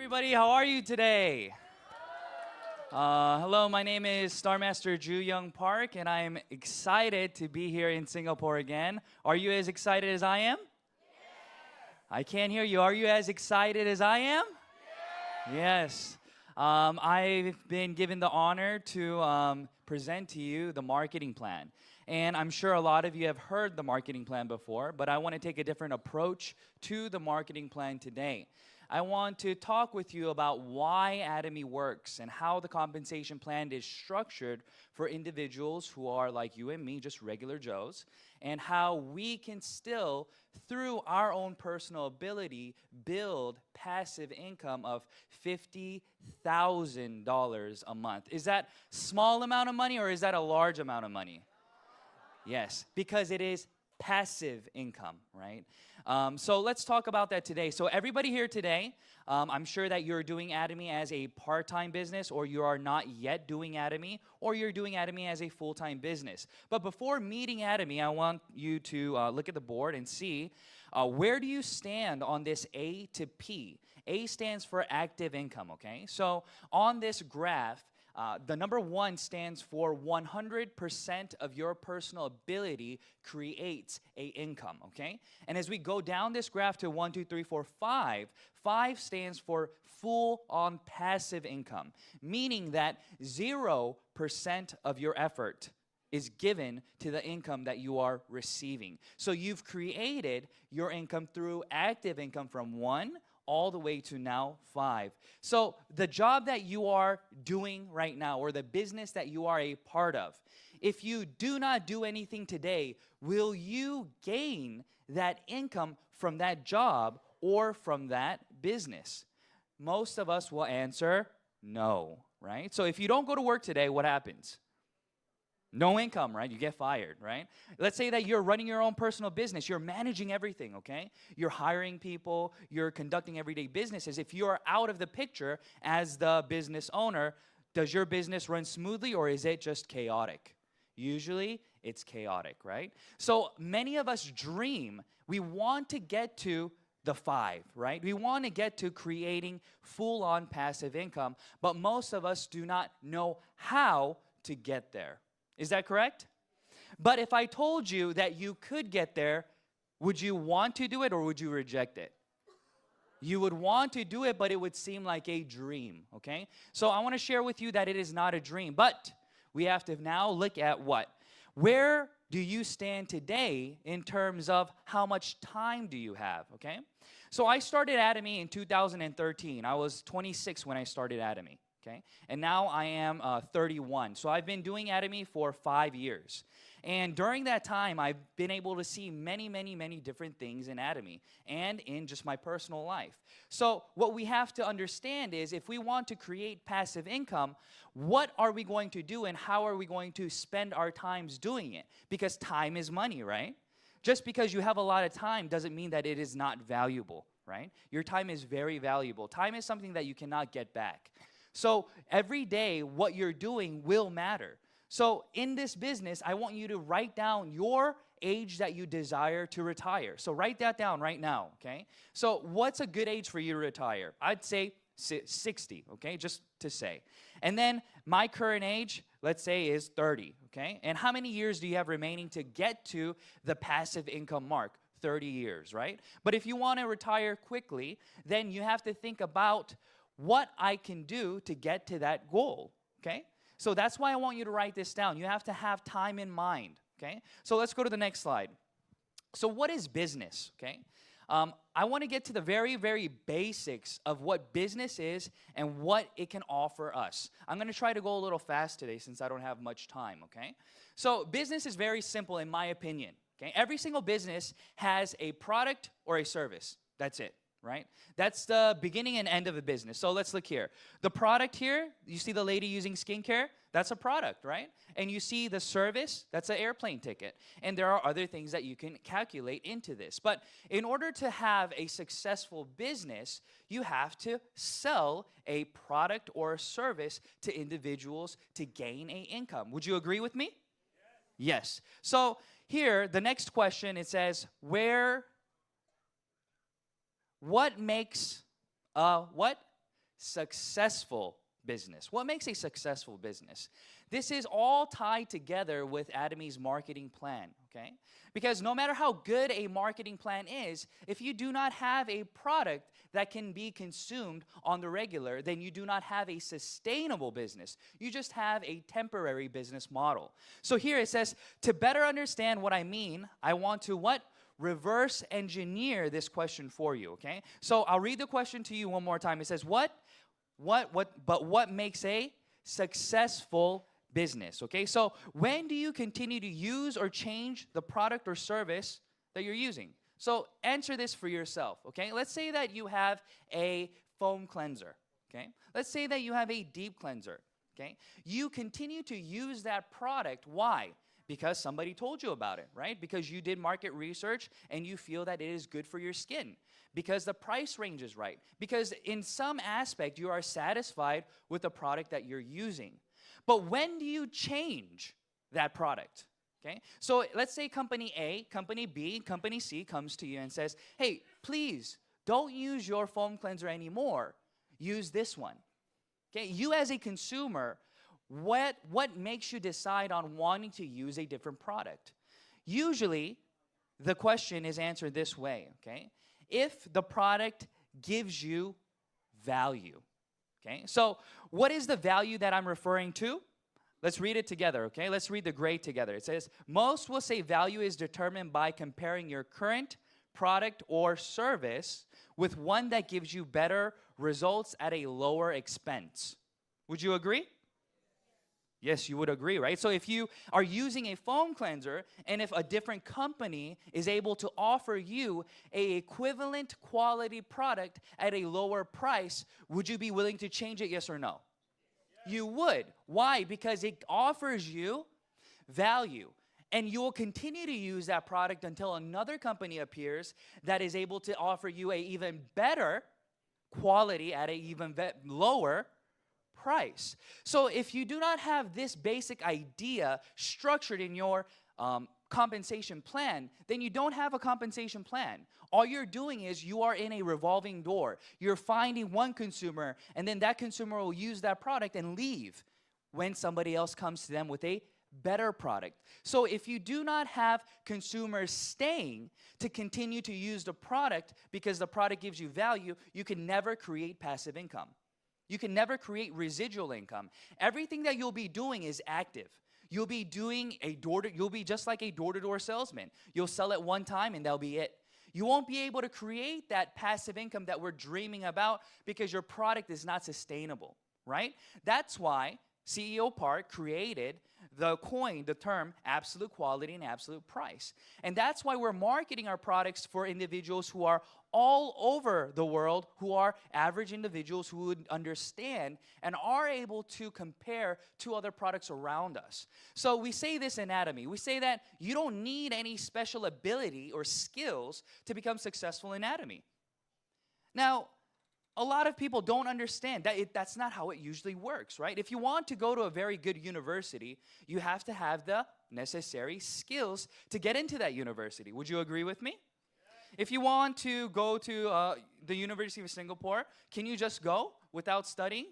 everybody. How are you today? Hello, my name is Star Master Ju Young Park, and I'm excited to be here in Singapore again. Are you as excited as I am? I can't hear you. Are you as excited as I am? Yes. I've been given the honor to present to you the marketing plan. And I'm sure a lot of you have heard the marketing plan before, but I want to take a different approach to the marketing plan today. I want to talk with you about why Atomy works and how the compensation plan is structured for individuals who are like you and me, just regular Joes, and how we can still, through our own personal ability, build passive income of $50,000 a month. Is that small amount of money or is that a large amount of money? Yes, because it is passive income, right? So let's talk about that today. So everybody here today, I'm sure that you're doing Atomy as a part-time business, or you are not yet doing Atomy, or you're doing Atomy as a full-time business. But before meeting Atomy, I want you to look at the board and see where do you stand on this A to P. A stands for active income, okay? So on this graph, the number 1 stands for 100% of your personal ability creates a income, okay? And as we go down this graph to 1, 2, 3, 4, 5, 5 stands for full-on passive income, meaning that 0% of your effort is given to the income that you are receiving. So you've created your income through active income from 1 all the way to now 5. So the job that you are doing right now, or the business that you are a part of, if you do not do anything today, will you gain that income from that job or from that business? Most of us will answer no, right? So if you don't go to work today, what happens? No income, right? You get fired, right? Let's say that you're running your own personal business. You're managing everything, okay? You're hiring people. You're conducting everyday businesses. If you're out of the picture as the business owner, does your business run smoothly or is it just chaotic? Usually, it's chaotic, right? So many of us dream. We want to get to the 5, right? We want to get to creating full-on passive income, but most of us do not know how to get there. Is that correct? But if I told you that you could get there, would you want to do it or would you reject it? You would want to do it, but it would seem like a dream, okay? So I want to share with you that it is not a dream, but we have to now look at what? Where do you stand today in terms of how much time do you have, okay? So I started Atomy in 2013. I was 26 when I started Atomy. Okay? And now I am 31. So I've been doing Atomy for 5 years. And during that time, I've been able to see many, many, many different things in Atomy and in just my personal life. So what we have to understand is if we want to create passive income, what are we going to do and how are we going to spend our times doing it? Because time is money, right? Just because you have a lot of time doesn't mean that it is not valuable, right? Your time is very valuable. Time is something that you cannot get back. So every day, what you're doing will matter. So in this business, I want you to write down your age that you desire to retire. So write that down right now, okay? So what's a good age for you to retire? I'd say 60, okay, just to say. And then my current age, let's say, is 30, okay? And how many years do you have remaining to get to the passive income mark? 30 years, right? But if you want to retire quickly, then you have to think about what I can do to get to that goal, okay? So that's why I want you to write this down. You have to have time in mind, okay? So let's go to the next slide. So what is business, okay? I want to get to the very, very basics of what business is and what it can offer us. I'm going to try to go a little fast today since I don't have much time, okay? So business is very simple in my opinion, okay? Every single business has a product or a service. That's it. Right? That's the beginning and end of a business. So let's look here. The product here, you see the lady using skincare? That's a product, right? And you see the service, that's an airplane ticket. And there are other things that you can calculate into this. But in order to have a successful business, you have to sell a product or a service to individuals to gain an income. Would you agree with me? Yes. So here, the next question, it says, what makes, successful business. What makes a successful business? This is all tied together with Atomy's marketing plan, okay? Because no matter how good a marketing plan is, if you do not have a product that can be consumed on the regular, then you do not have a sustainable business. You just have a temporary business model. So here it says, to better understand what I mean, I want to what? Reverse engineer this question for you, okay? So I'll read the question to you one more time. It says, what makes a successful business, okay? So when do you continue to use or change the product or service that you're using? So answer this for yourself, okay? Let's say that you have a foam cleanser, okay? Let's say that you have a deep cleanser, okay? You continue to use that product. Why? Because somebody told you about it, right? Because you did market research and you feel that it is good for your skin. Because the price range is right. Because in some aspect you are satisfied with the product that you're using. But when do you change that product? Okay? So let's say company A, company B, company C comes to you and says, hey, please don't use your foam cleanser anymore. Use this one. Okay? You as a consumer, what makes you decide on wanting to use a different product? Usually, the question is answered this way, okay? If the product gives you value, okay? So what is the value that I'm referring to? Let's read it together, okay? Let's read the grade together. It says, most will say value is determined by comparing your current product or service with one that gives you better results at a lower expense. Would you agree? Yes, you would agree, right? So if you are using a foam cleanser and if a different company is able to offer you a equivalent quality product at a lower price, would you be willing to change it, yes or no? Yes. You would. Why? Because it offers you value. And you will continue to use that product until another company appears that is able to offer you an even better quality at an even lower price. So if you do not have this basic idea structured in your compensation plan, then you don't have a compensation plan. All you're doing is you are in a revolving door. You're finding one consumer, and then that consumer will use that product and leave when somebody else comes to them with a better product. So if you do not have consumers staying to continue to use the product because the product gives you value, you can never create passive income. You can never create residual income. Everything that you'll be doing is active. You'll be doing you'll be just like a door-to-door salesman. You'll sell it one time and that'll be it. You won't be able to create that passive income that we're dreaming about because your product is not sustainable, right? That's why CEO Park created the term absolute quality and absolute price. And that's why we're marketing our products for individuals who are all over the world, who are average individuals who would understand and are able to compare to other products around us. So we say this in Atomy. We say that you don't need any special ability or skills to become successful in Atomy. Now, a lot of people don't understand that that's not how it usually works, right? If you want to go to a very good university, you have to have the necessary skills to get into that university. Would you agree with me? If you want to go to the University of Singapore, can you just go without studying?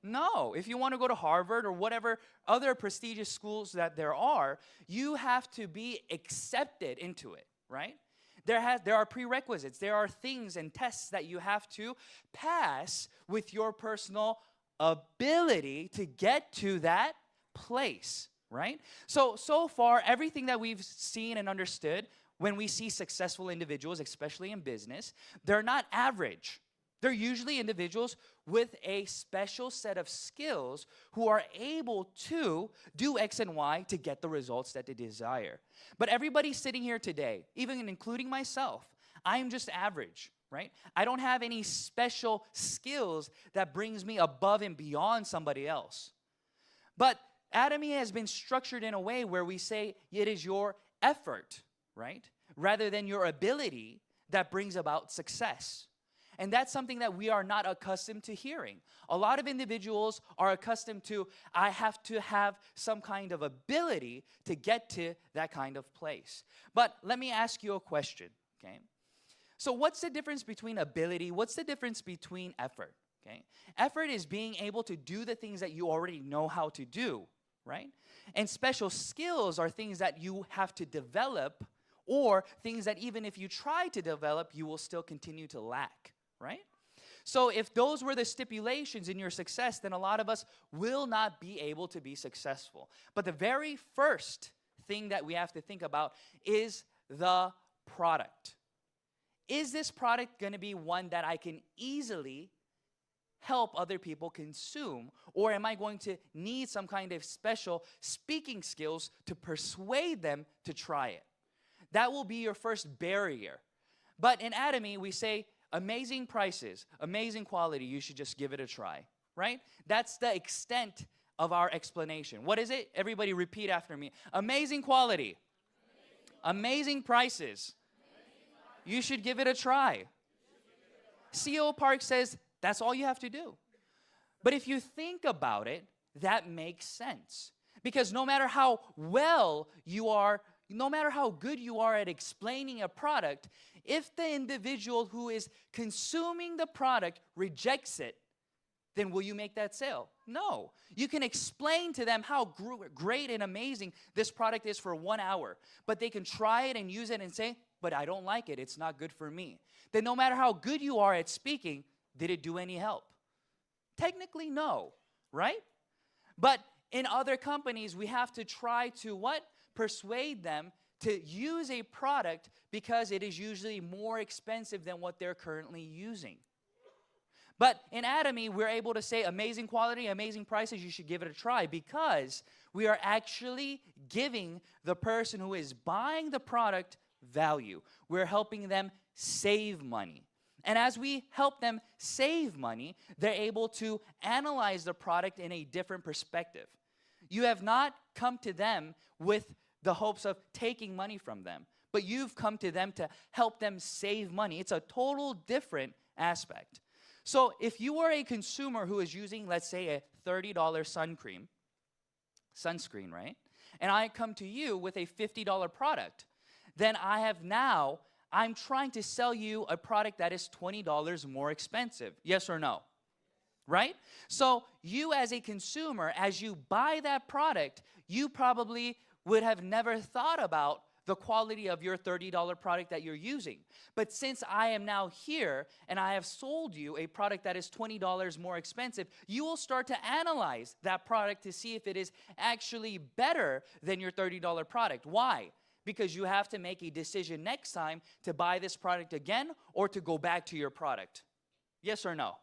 No. If you want to go to Harvard or whatever other prestigious schools that there are, you have to be accepted into it, right? There are prerequisites. There are things and tests that you have to pass with your personal ability to get to that place, right? So far, everything that we've seen and understood when we see successful individuals, especially in business, they're not average. They're usually individuals with a special set of skills who are able to do X and Y to get the results that they desire. But everybody sitting here today, even including myself, I am just average, right? I don't have any special skills that brings me above and beyond somebody else. But Atomy has been structured in a way where we say it is your effort, right? Rather than your ability that brings about success. And that's something that we are not accustomed to hearing. A lot of individuals are accustomed to, I have to have some kind of ability to get to that kind of place. But let me ask you a question, okay? So what's the difference between ability? What's the difference between effort? Okay? Effort is being able to do the things that you already know how to do, right? And special skills are things that you have to develop, or things that even if you try to develop, you will still continue to lack, right? So if those were the stipulations in your success, then a lot of us will not be able to be successful. But the very first thing that we have to think about is the product. Is this product going to be one that I can easily help other people consume? Or am I going to need some kind of special speaking skills to persuade them to try it? That will be your first barrier. But in Atomy, we say, amazing prices, amazing quality, you should just give it a try, right? That's the extent of our explanation. What is it? Everybody repeat after me. Amazing quality, amazing prices, you should give it a try. CO Park says that's all you have to do. But if you think about it, that makes sense. Because no matter how well you are, no matter how good you are at explaining a product, if the individual who is consuming the product rejects it, then will you make that sale? No. You can explain to them how great and amazing this product is for 1 hour, but they can try it and use it and say, but I don't like it, it's not good for me. Then no matter how good you are at speaking, did it do any help? Technically, no, right? But in other companies, we have to try to what? Persuade them to use a product because it is usually more expensive than what they're currently using. But in Atomy, we're able to say amazing quality, amazing prices, you should give it a try, because we are actually giving the person who is buying the product value. We're helping them save money. And as we help them save money, they're able to analyze the product in a different perspective. You have not come to them with the hopes of taking money from them, but you've come to them to help them save money. It's a total different aspect. So if you are a consumer who is using, let's say, a $30 sunscreen, right? And I come to you with a $50 product, then I'm trying to sell you a product that is $20 more expensive. Yes or no? Right? So you as a consumer, as you buy that product, you probably would have never thought about the quality of your $30 product that you're using. But since I am now here and I have sold you a product that is $20 more expensive, you will start to analyze that product to see if it is actually better than your $30 product. Why? Because you have to make a decision next time to buy this product again or to go back to your product. Yes or no?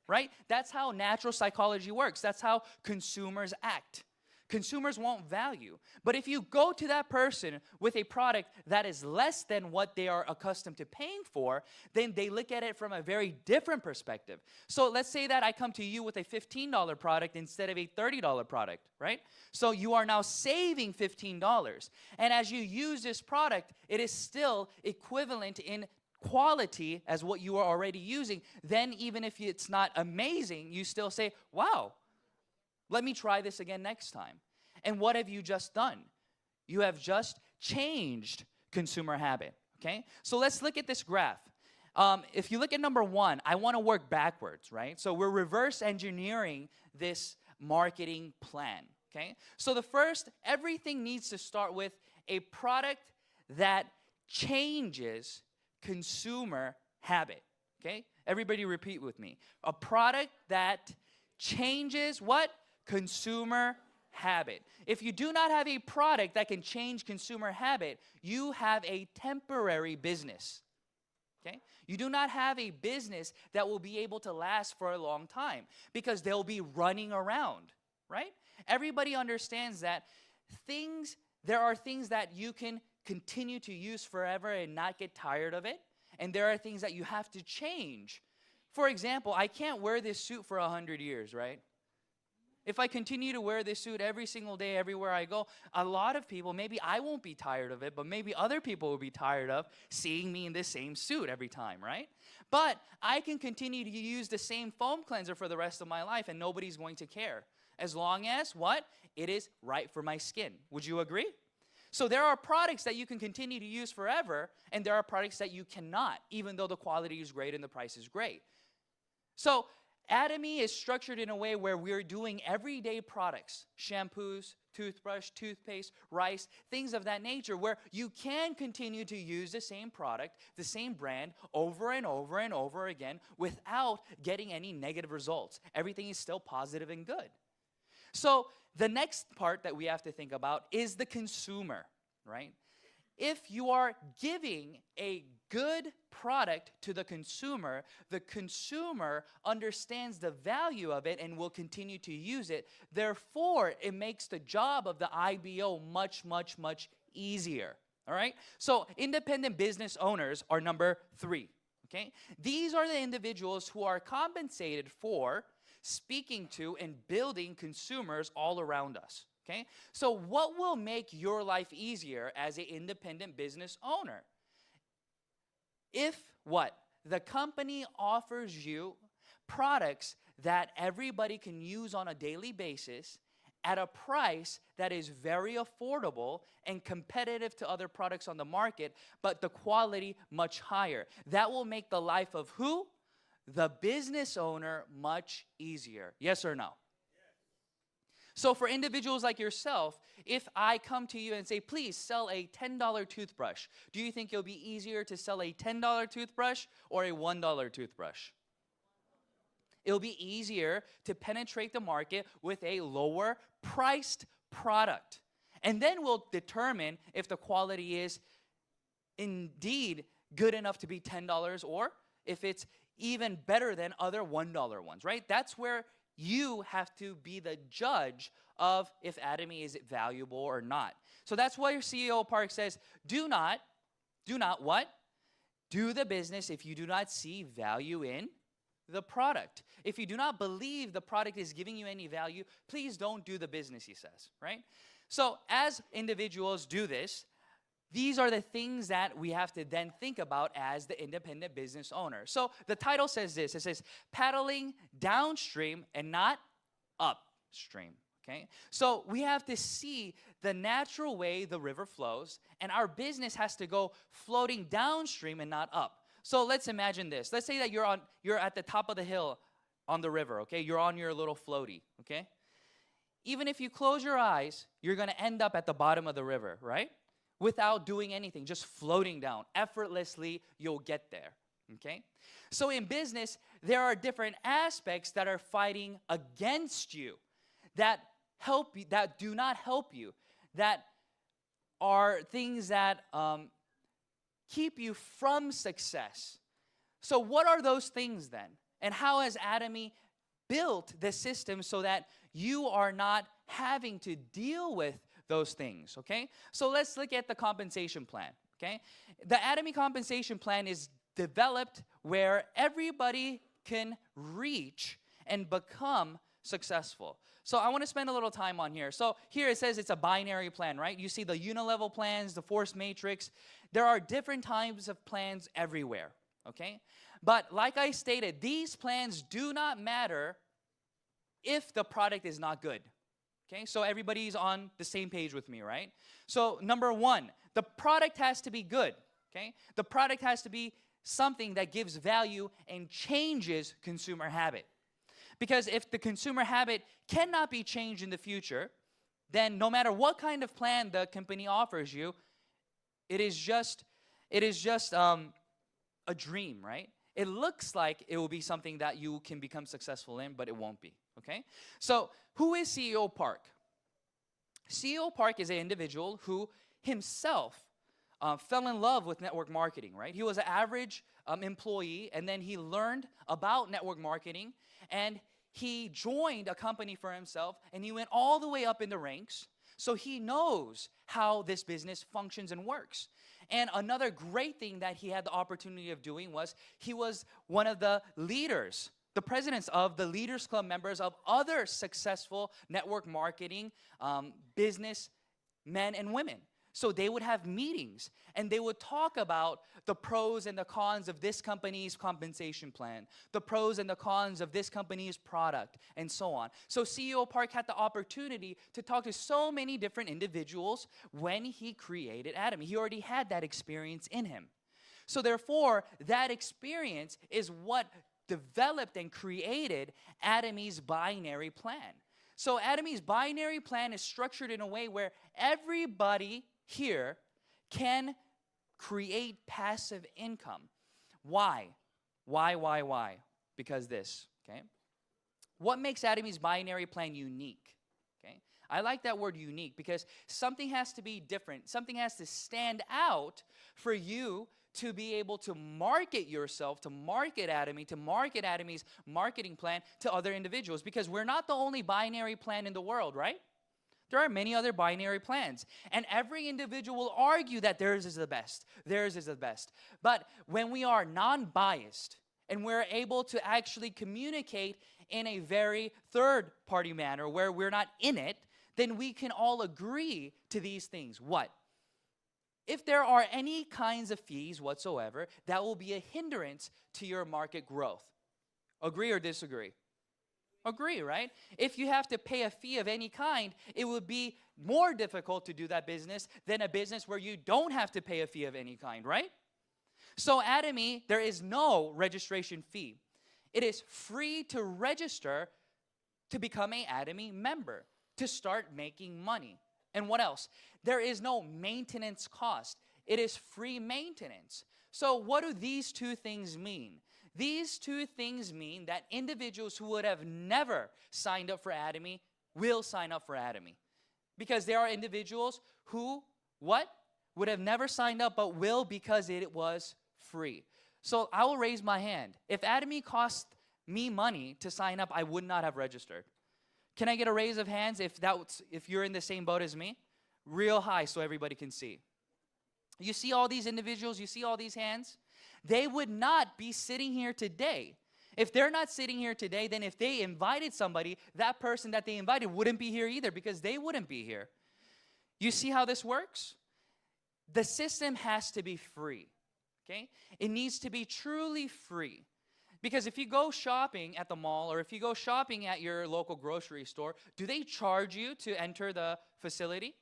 Right? That's how natural psychology works. That's how consumers act. Consumers want value. But if you go to that person with a product that is less than what they are accustomed to paying for, then they look at it from a very different perspective. So let's say that I come to you with a $15 product instead of a $30 product, right? So you are now saving $15. And as you use this product, it is still equivalent in quality as what you are already using. Then even if it's not amazing, you still say, wow, let me try this again next time. And what have you just done? You have just changed consumer habit, okay? So let's look at this graph. If you look at number 1, I want to work backwards, right? So we're reverse engineering this marketing plan, okay? So the first, everything needs to start with a product that changes consumer habit, okay? Everybody repeat with me. A product that changes what? Consumer habit. If you do not have a product that can change consumer habit, you have a temporary business. Okay? You do not have a business that will be able to last for a long time because they'll be running around, right? Everybody understands that there are things that you can continue to use forever and not get tired of it, and there are things that you have to change. For example, I can't wear this suit for 100 years, right? If I continue to wear this suit every single day, everywhere I go, a lot of people, maybe I won't be tired of it, but maybe other people will be tired of seeing me in this same suit every time, right? But I can continue to use the same foam cleanser for the rest of my life and nobody's going to care. As long as, what? It is right for my skin. Would you agree? So there are products that you can continue to use forever, and there are products that you cannot, even though the quality is great and the price is great. So Atomy is structured in a way where we're doing everyday products, shampoos, toothbrush, toothpaste, rice, things of that nature, where you can continue to use the same product, the same brand, over and over and over again without getting any negative results. Everything is still positive and good. So the next part that we have to think about is the consumer, right? If you are giving a good product to the consumer understands the value of it and will continue to use it. Therefore, it makes the job of the IBO much, much, much easier. All right? So independent business owners are number 3. Okay? These are the individuals who are compensated for speaking to and building consumers all around us. Okay? So what will make your life easier as an independent business owner? If what? The company offers you products that everybody can use on a daily basis at a price that is very affordable and competitive to other products on the market, but the quality much higher. That will make the life of who? The business owner much easier. Yes or no? So for individuals like yourself, if I come to you and say, please sell a $10 toothbrush, do you think it'll be easier to sell a $10 toothbrush or a $1 toothbrush? It'll be easier to penetrate the market with a lower priced product. And then we'll determine if the quality is indeed good enough to be $10 or if it's even better than other $1 ones, right? That's where you have to be the judge of if Atomy is valuable or not. So that's why your CEO Park says, do not what? Do the business if you do not see value in the product. If you do not believe the product is giving you any value, please don't do the business, he says, right? So as individuals do this, these are the things that we have to then think about as the independent business owner. So the title says this. It says, paddling downstream and not upstream. Okay? So we have to see the natural way the river flows, and our business has to go floating downstream and not up. So let's imagine this. Let's say that you're at the top of the hill on the river, okay? You're on your little floaty, okay? Even if you close your eyes, you're going to end up at the bottom of the river, right? Without doing anything, just floating down. Effortlessly, you'll get there, okay? So in business, there are different aspects that are fighting against you, that help you, that do not help you, that are things that keep you from success. So what are those things then? And how has Atomy built the system so that you are not having to deal with those things, okay? So let's look at the compensation plan, okay? The Atomy compensation plan is developed where everybody can reach and become successful. So I want to spend a little time on here. So here it says it's a binary plan, right? You see the unilevel plans, the force matrix. There are different types of plans everywhere, okay? But like I stated, these plans do not matter if the product is not good. Okay, so everybody's on the same page with me, right? So number 1, the product has to be good, okay? The product has to be something that gives value and changes consumer habit. Because if the consumer habit cannot be changed in the future, then no matter what kind of plan the company offers you, it is just a dream, right? It looks like it will be something that you can become successful in, but it won't be, okay? So who is CEO Park? CEO Park is an individual who himself fell in love with network marketing, right? He was an average employee, and then he learned about network marketing, and he joined a company for himself, and he went all the way up in the ranks, so he knows how this business functions and works. And another great thing that he had the opportunity of doing was he was one of the leaders, the presidents of the Leaders Club members of other successful network marketing business men and women. So they would have meetings and they would talk about the pros and the cons of this company's compensation plan, the pros and the cons of this company's product, and so on. So CEO Park had the opportunity to talk to so many different individuals when he created Atomy. He already had that experience in him. So therefore, that experience is what developed and created Atomy's binary plan. So Atomy's binary plan is structured in a way where everybody here can create passive income. Why? Why? Because this, okay? What makes Atomy's binary plan unique? Okay? I like that word unique because something has to be different. Something has to stand out for you to be able to market yourself, to market Atomy, to market Atomy's marketing plan to other individuals, because we're not the only binary plan in the world, right? There are many other binary plans, and every individual will argue that theirs is the best. Theirs is the best. But when we are non-biased and we're able to actually communicate in a very third-party manner where we're not in it, then we can all agree to these things. What? If there are any kinds of fees whatsoever, that will be a hindrance to your market growth. Agree or disagree? Agree, right? If you have to pay a fee of any kind, it would be more difficult to do that business than a business where you don't have to pay a fee of any kind, right? So Atomy, there is no registration fee. It is free to register to become an Atomy member, to start making money. And what else? There is no maintenance cost. It is free maintenance. So what do these two things mean? These two things mean that individuals who would have never signed up for Atomy will sign up for Atomy. Because there are individuals who, what? Would have never signed up but will because it was free. So I will raise my hand. If Atomy cost me money to sign up, I would not have registered. Can I get a raise of hands if you're in the same boat as me? Real high so everybody can see. You see all these individuals, you see all these hands? They would not be sitting here today. If they're not sitting here today, then if they invited somebody, that person that they invited wouldn't be here either because they wouldn't be here. You see how this works? The system has to be free, okay? It needs to be truly free. Because if you go shopping at the mall or if you go shopping at your local grocery store, do they charge you to enter the facility?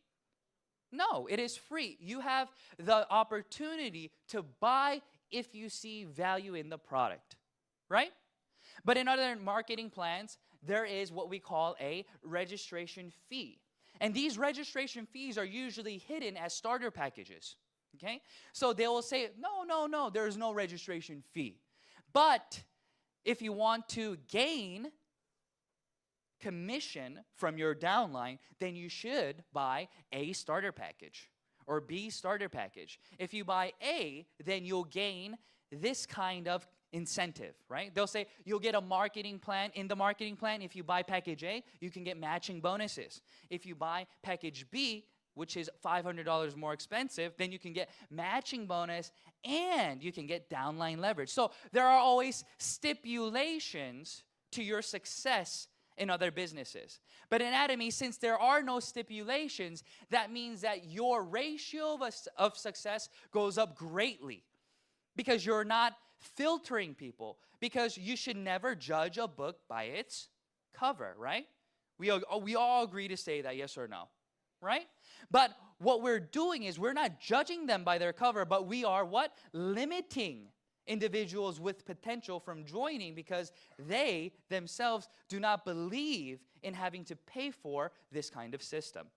No, it is free. You have the opportunity to buy if you see value in the product, right? But in other marketing plans, there is what we call a registration fee. And these registration fees are usually hidden as starter packages, okay? So they will say, no, there's no registration fee. But if you want to gain commission from your downline, then you should buy A starter package or B starter package. If you buy A, then you'll gain this kind of incentive, right? They'll say you'll get a marketing plan. In the marketing plan, if you buy package A, you can get matching bonuses. If you buy package B, which is $500 more expensive, then you can get matching bonus and you can get downline leverage. So there are always stipulations to your success in other businesses. But in Atomy, since there are no stipulations, that means that your ratio of success goes up greatly because you're not filtering people, because you should never judge a book by its cover, right? We all agree to say that, yes or no, right? But what we're doing is we're not judging them by their cover, but we are what? Limiting individuals with potential from joining because they themselves do not believe in having to pay for this kind of system.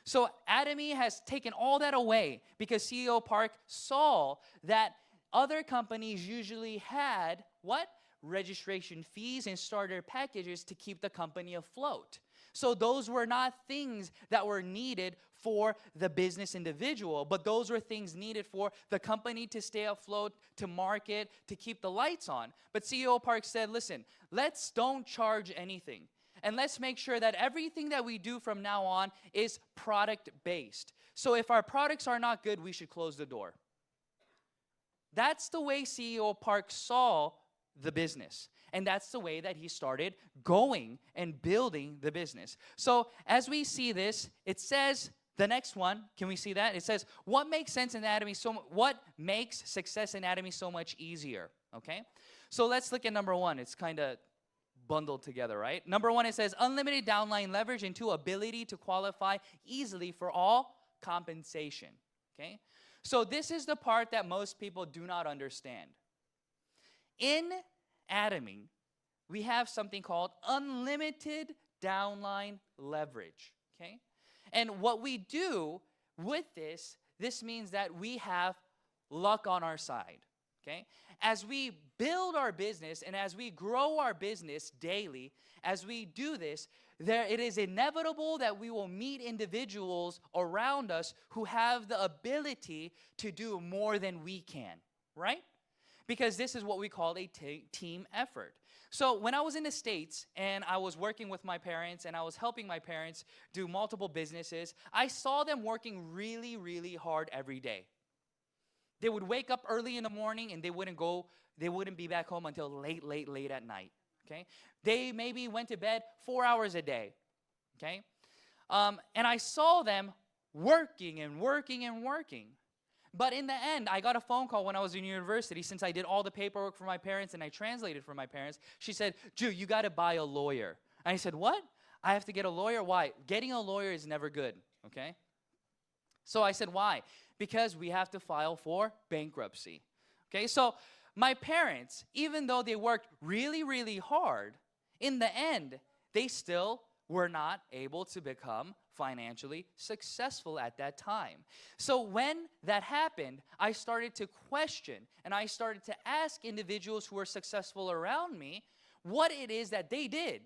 So Atomy has taken all that away because CEO Park saw that other companies usually had what? Registration fees and starter packages to keep the company afloat. So those were not things that were needed for the business individual, but those were things needed for the company to stay afloat, to market, to keep the lights on. But CEO Park said, listen, let's don't charge anything. And let's make sure that everything that we do from now on is product-based. So if our products are not good, we should close the door. That's the way CEO Park saw the business. And that's the way that he started going and building the business. So as we see this, it says, the next one, can we see that? It says, what makes success in Atomy so much easier? Okay? So let's look at number one. It's kind of bundled together, right? Number one, it says, unlimited downline leverage and two, ability to qualify easily for all compensation. Okay? So this is the part that most people do not understand. In Atomy, we have something called unlimited downline leverage, okay? And what we do with this means that we have luck on our side, okay? As we build our business and as we grow our business daily, as we do this, it is inevitable that we will meet individuals around us who have the ability to do more than we can, right? Because this is what we call a team effort. So when I was in the States and I was working with my parents and I was helping my parents do multiple businesses, I saw them working really, really hard every day. They would wake up early in the morning and they wouldn't be back home until late at night, okay? They maybe went to bed 4 hours a day, okay? And I saw them working and working and working. But in the end, I got a phone call when I was in university, since I did all the paperwork for my parents and I translated for my parents. She said, Drew, you got to buy a lawyer. And I said, what? I have to get a lawyer? Why? Getting a lawyer is never good, okay? So I said, why? Because we have to file for bankruptcy, okay? So my parents, even though they worked really, really hard, in the end, they still were not able to become financially successful at that time. So when that happened, I started to question and I started to ask individuals who were successful around me what it is that they did.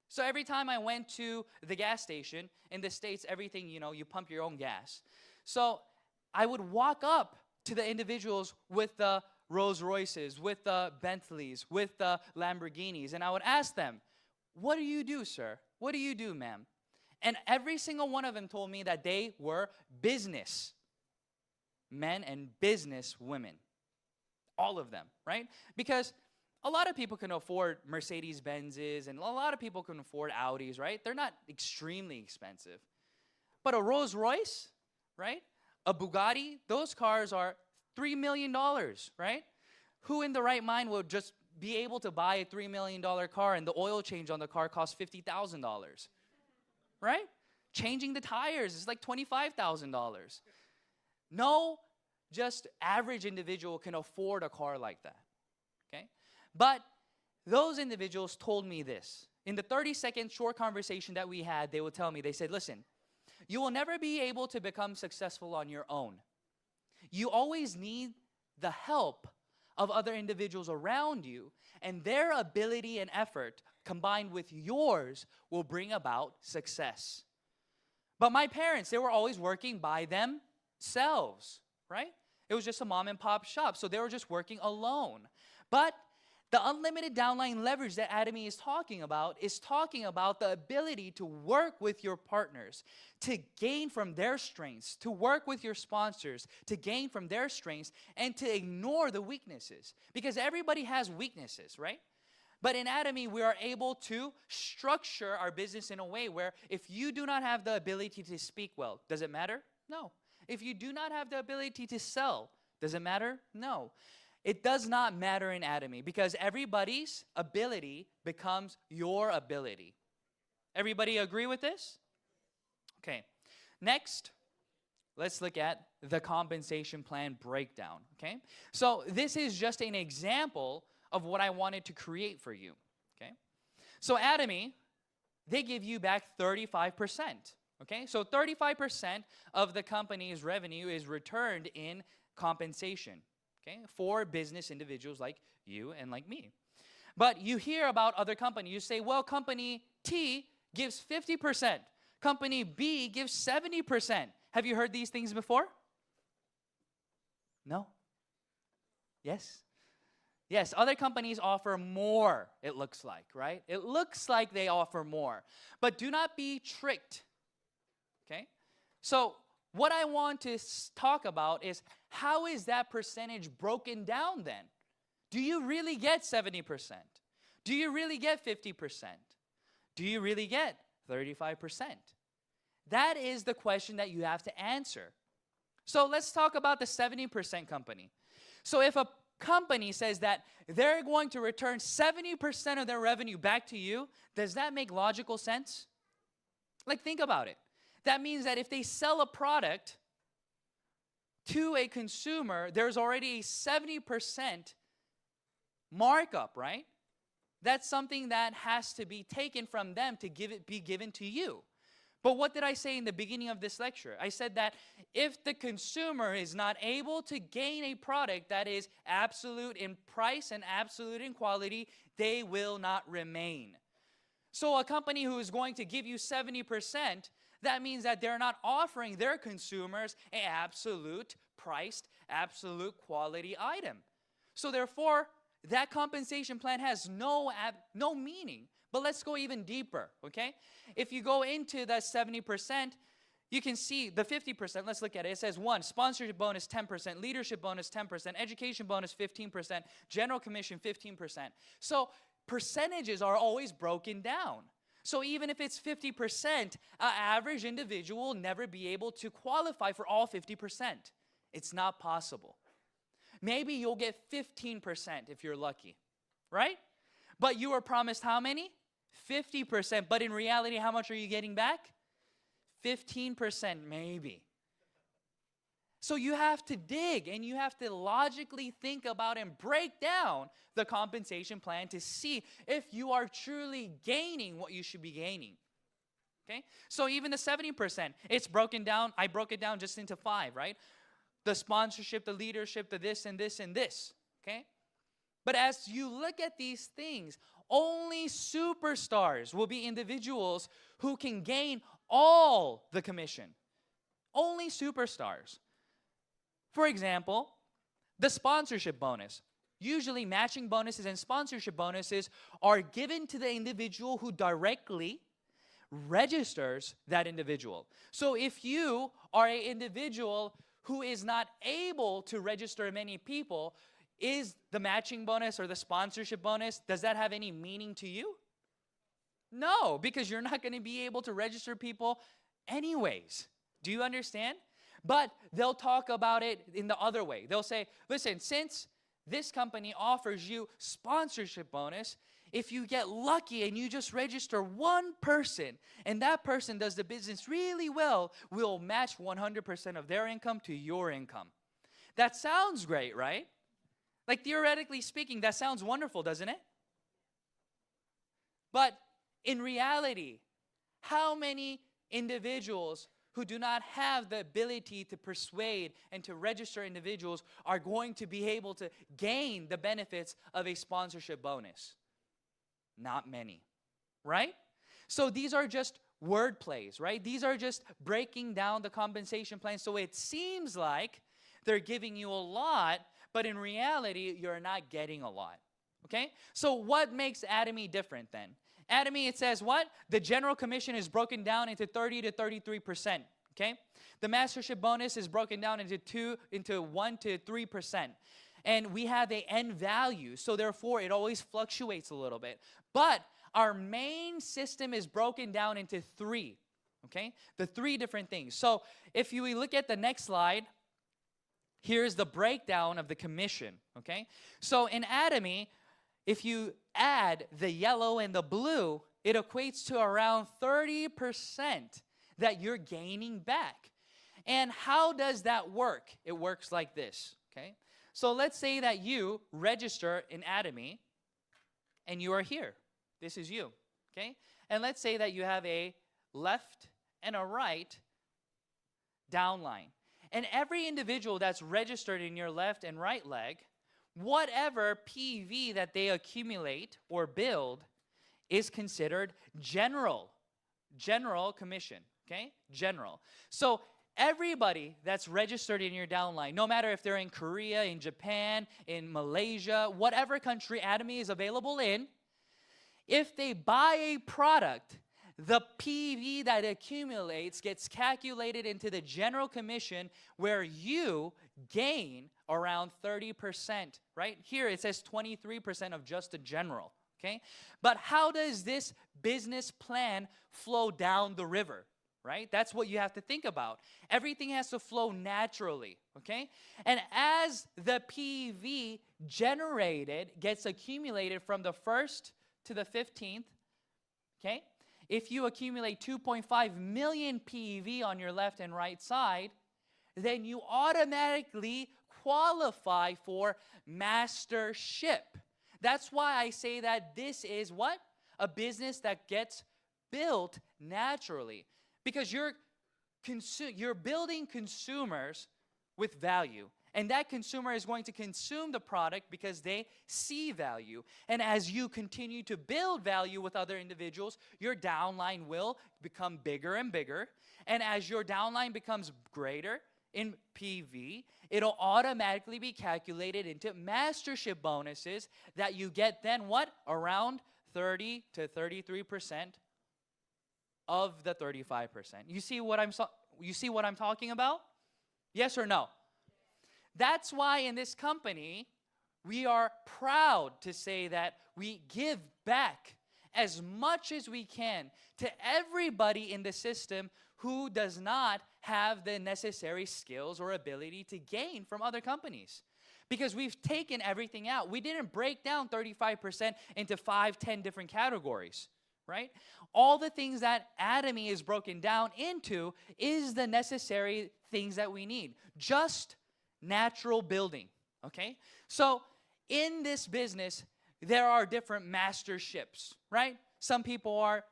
So every time I went to the gas station, in the States, everything, you pump your own gas. So I would walk up to the individuals with the Rolls Royces, with the Bentleys, with the Lamborghinis, and I would ask them, what do you do, sir? What do you do, ma'am? And every single one of them told me that they were business men and business women. All of them, right? Because a lot of people can afford Mercedes-Benzes and a lot of people can afford Audis, right? They're not extremely expensive. But a Rolls Royce, right? A Bugatti, those cars are $3 million, right? Who in the right mind would just be able to buy a $3 million car and the oil change on the car costs $50,000? Right? Changing the tires is like $25,000. No, just average individual can afford a car like that, okay? But those individuals told me this. In the 30-second short conversation that we had, they would tell me, they said, listen, you will never be able to become successful on your own. You always need the help of other individuals around you, and their ability and effort combined with yours will bring about success. But my parents, they were always working by themselves, right? It was just a mom and pop shop, so they were just working alone. But the unlimited downline leverage that Atomy is talking about the ability to work with your partners, to gain from their strengths, to work with your sponsors, to gain from their strengths, and to ignore the weaknesses. Because everybody has weaknesses, right? But in Atomy, we are able to structure our business in a way where if you do not have the ability to speak well, does it matter? No. If you do not have the ability to sell, does it matter? No. It does not matter in Atomy because everybody's ability becomes your ability. Everybody agree with this? Okay. Next, let's look at the compensation plan breakdown, okay? So this is just an example of what I wanted to create for you, okay? So Atomy, they give you back 35%, okay? So 35% of the company's revenue is returned in compensation, okay, for business individuals like you and like me. But you hear about other companies. You say, well, company T gives 50%. Company B gives 70%. Have you heard these things before? No? Yes? Yes, other companies offer more, it looks like, right? It looks like they offer more. But do not be tricked, okay? So what I want to talk about is how is that percentage broken down then? Do you really get 70%? Do you really get 50%? Do you really get 35%? That is the question that you have to answer. So let's talk about the 70% company. So if a company says that they're going to return 70% of their revenue back to you, does that make logical sense? Like, think about it. That means that if they sell a product to a consumer, there's already a 70% markup, right? That's something that has to be taken from them to be given to you. But what did I say in the beginning of this lecture? I said that if the consumer is not able to gain a product that is absolute in price and absolute in quality, they will not remain. So a company who is going to give you 70%, that means that they're not offering their consumers an absolute priced, absolute quality item. So therefore, that compensation plan has no meaning. But let's go even deeper, okay? If you go into the 70%, you can see the 50%. Let's look at it. It says 1, sponsorship bonus 10%, leadership bonus 10%, education bonus 15%, general commission 15%. So percentages are always broken down. So even if it's 50%, an average individual will never be able to qualify for all 50%. It's not possible. Maybe you'll get 15% if you're lucky, right? But you were promised how many? 50%. But in reality, how much are you getting back? 15% maybe. So you have to dig and you have to logically think about and break down the compensation plan to see if you are truly gaining what you should be gaining. Okay? So even the 70%, it's broken down. I broke it down just into 5, right? The sponsorship, the leadership, the this and this and this. Okay? But as you look at these things, only superstars will be individuals who can gain all the commission. Only superstars. For example, the sponsorship bonus. Usually matching bonuses and sponsorship bonuses are given to the individual who directly registers that individual. So if you are an individual who is not able to register many people, is the matching bonus or the sponsorship bonus, does that have any meaning to you? No, because you're not going to be able to register people anyways. Do you understand? But they'll talk about it in the other way. They'll say, listen, since this company offers you sponsorship bonus, if you get lucky and you just register one person and that person does the business really well, we'll match 100% of their income to your income. That sounds great, right? Like theoretically speaking, that sounds wonderful, doesn't it? But in reality, how many individuals who do not have the ability to persuade and to register individuals are going to be able to gain the benefits of a sponsorship bonus? Not many, right? So these are just word plays, right? These are just breaking down the compensation plan. So it seems like they're giving you a lot, but in reality, you're not getting a lot, okay? So what makes Atomy different then? Atomy, it says what? The general commission is broken down into 30 to 33%, okay? The mastership bonus is broken down into 1 to 3%. And we have an end value, so therefore it always fluctuates a little bit. But our main system is broken down into 3, okay? The 3 different things. So if we look at the next slide, here's the breakdown of the commission, okay? So in Atomy, if you add the yellow and the blue, it equates to around 30% that you're gaining back. And how does that work? It works like this, okay? So let's say that you register in Atomy and you are here. This is you, okay? And let's say that you have a left and a right downline. And every individual that's registered in your left and right leg, whatever PV that they accumulate or build is considered general commission, okay? General. So everybody that's registered in your downline, no matter if they're in Korea, in Japan, in Malaysia, whatever country Atomy is available in, if they buy a product, the PV that accumulates gets calculated into the general commission where you gain around 30%, right? Here it says 23% of just the general, okay? But how does this business plan flow down the river, right? That's what you have to think about. Everything has to flow naturally, okay? And as the PV generated gets accumulated from the 1st to the 15th, okay? If you accumulate 2.5 million PV on your left and right side, then you automatically qualify for mastership. That's why I say that this is what? A business that gets built naturally. Because you're building consumers with value. And that consumer is going to consume the product because they see value. And as you continue to build value with other individuals, your downline will become bigger and bigger. And as your downline becomes greater in PV, it'll automatically be calculated into mastership bonuses that you get then what? Around 30 to 33% of the 35%. You see what I'm talking about? Yes or no? That's why in this company, we are proud to say that we give back as much as we can to everybody in the system who does not have the necessary skills or ability to gain from other companies. Because we've taken everything out. We didn't break down 35% into 5, 10 different categories, right? All the things that Atomy is broken down into is the necessary things that we need. Just natural building, okay? So in this business, there are different masterships, right? Some people are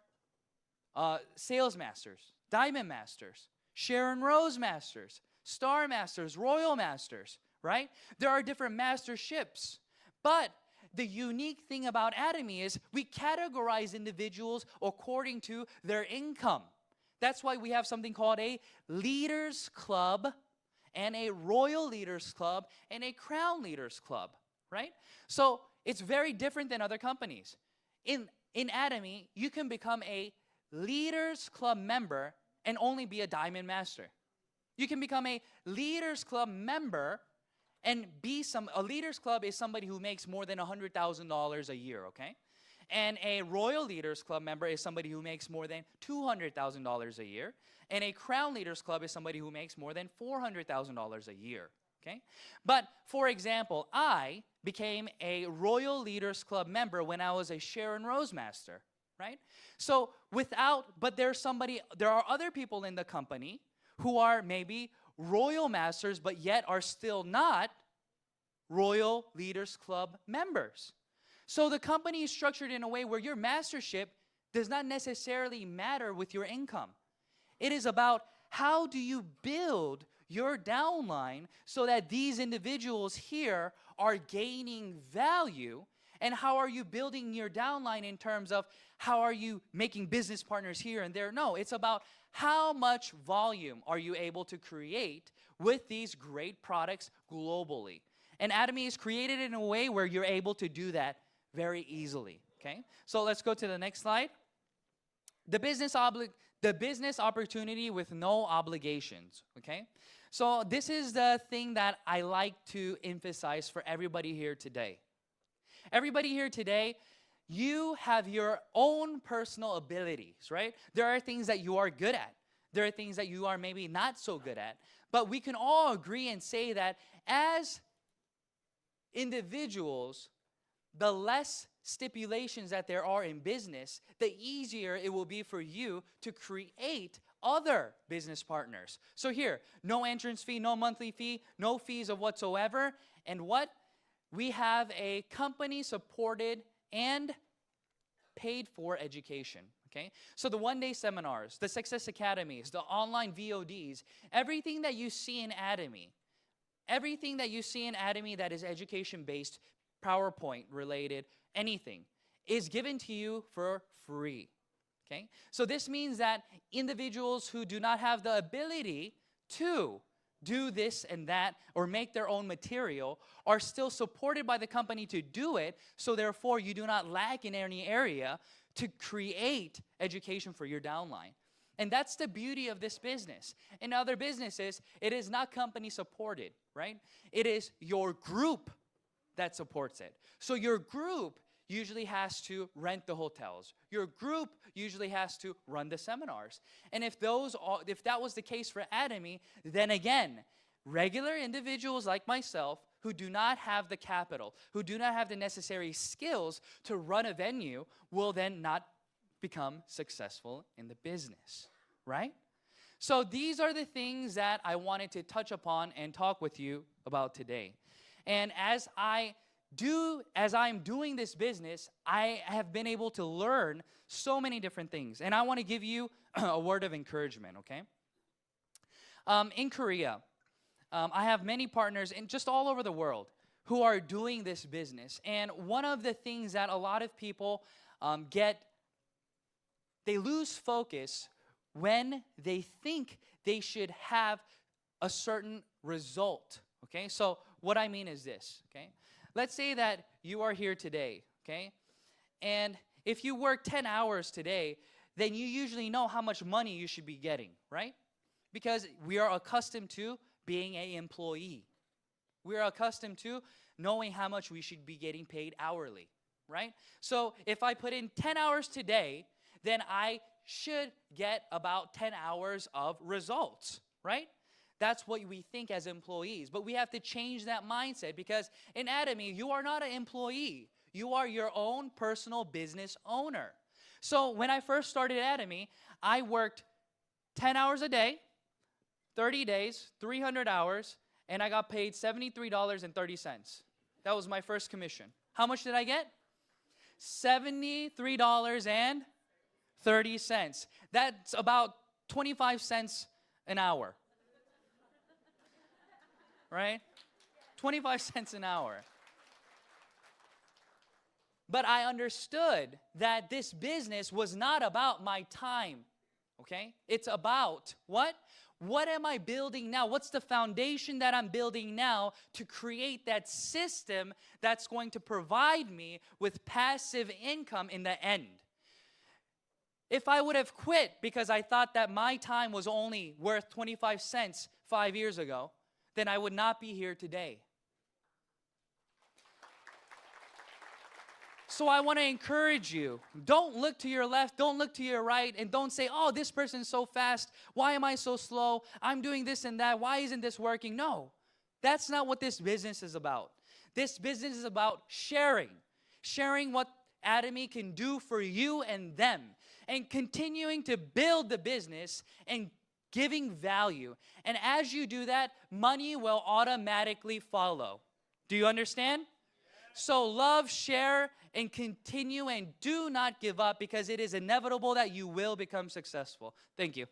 sales masters, diamond masters, Sharon Rose masters, star masters, royal masters, right? There are different masterships. But the unique thing about Atomy is we categorize individuals according to their income. That's why we have something called a Leaders Club and a Royal Leaders Club and a Crown Leaders Club, right? So it's very different than other companies. In Atomy, you can become a Leaders Club member and only be a Diamond Master. You can become a Leaders Club member and be a Leaders Club is somebody who makes more than $100,000 a year, okay? And a Royal Leaders Club member is somebody who makes more than $200,000 a year. And a Crown Leaders Club is somebody who makes more than $400,000 a year, okay? But, for example, I became a Royal Leaders Club member when I was a Sharon Rose Master, right? So, but there are other people in the company who are maybe Royal Masters, but yet are still not Royal Leaders Club members. So the company is structured in a way where your mastership does not necessarily matter with your income. It is about how do you build your downline so that these individuals here are gaining value, and how are you building your downline in terms of how are you making business partners here and there. No, it's about how much volume are you able to create with these great products globally. And Atomy is created in a way where you're able to do that very easily, okay? So let's go to the next slide. The business opportunity with no obligations, okay? So this is the thing that I like to emphasize for everybody here today. Everybody here today, you have your own personal abilities, right? There are things that you are good at. There are things that you are maybe not so good at. But we can all agree and say that as individuals, the less stipulations that there are in business, the easier it will be for you to create other business partners. So here, no entrance fee, no monthly fee, no fees of whatsoever. And what? We have a company-supported and paid-for education, okay? So the one-day seminars, the Success Academies, the online VODs, everything that you see in Atomy, that is education-based, PowerPoint-related, anything, is given to you for free, okay? So this means that individuals who do not have the ability to do this and that or make their own material are still supported by the company to do it, so therefore you do not lack in any area to create education for your downline. And that's the beauty of this business. In other businesses, it is not company supported, right? It is your group that supports it. So your group usually has to rent the hotels. Your group usually has to run the seminars. And if that was the case for Atomy, then again, regular individuals like myself who do not have the capital, who do not have the necessary skills to run a venue, will then not become successful in the business, right? So these are the things that I wanted to touch upon and talk with you about today. And as I as I'm doing this business, I have been able to learn so many different things. And I want to give you a word of encouragement, okay? In Korea, I have many partners in just all over the world who are doing this business. And one of the things that a lot of people they lose focus when they think they should have a certain result, okay? So what I mean is this, okay? Let's say that you are here today, okay? And if you work 10 hours today, then you usually know how much money you should be getting, right? Because we are accustomed to being an employee. We are accustomed to knowing how much we should be getting paid hourly, right? So if I put in 10 hours today, then I should get about 10 hours of results, right? That's what we think as employees. But we have to change that mindset because in Atomy, you are not an employee. You are your own personal business owner. So when I first started Atomy, I worked 10 hours a day, 30 days, 300 hours, and I got paid $73.30. That was my first commission. How much did I get? $73.30. That's about 25 cents an hour. Right? 25 cents an hour. But I understood that this business was not about my time, okay? It's about what? What am I building now? What's the foundation that I'm building now to create that system that's going to provide me with passive income in the end? If I would have quit because I thought that my time was only worth 25 cents 5 years ago, then I would not be here today. So I want to encourage you, don't look to your left, don't look to your right, and don't say, oh, this person's so fast. Why am I so slow? I'm doing this and that. Why isn't this working? No, that's not what this business is about. This business is about sharing what Atomy can do for you and them, and continuing to build the business and giving value. And as you do that, money will automatically follow. Do you understand? So love, share, and continue, and do not give up because it is inevitable that you will become successful. Thank you.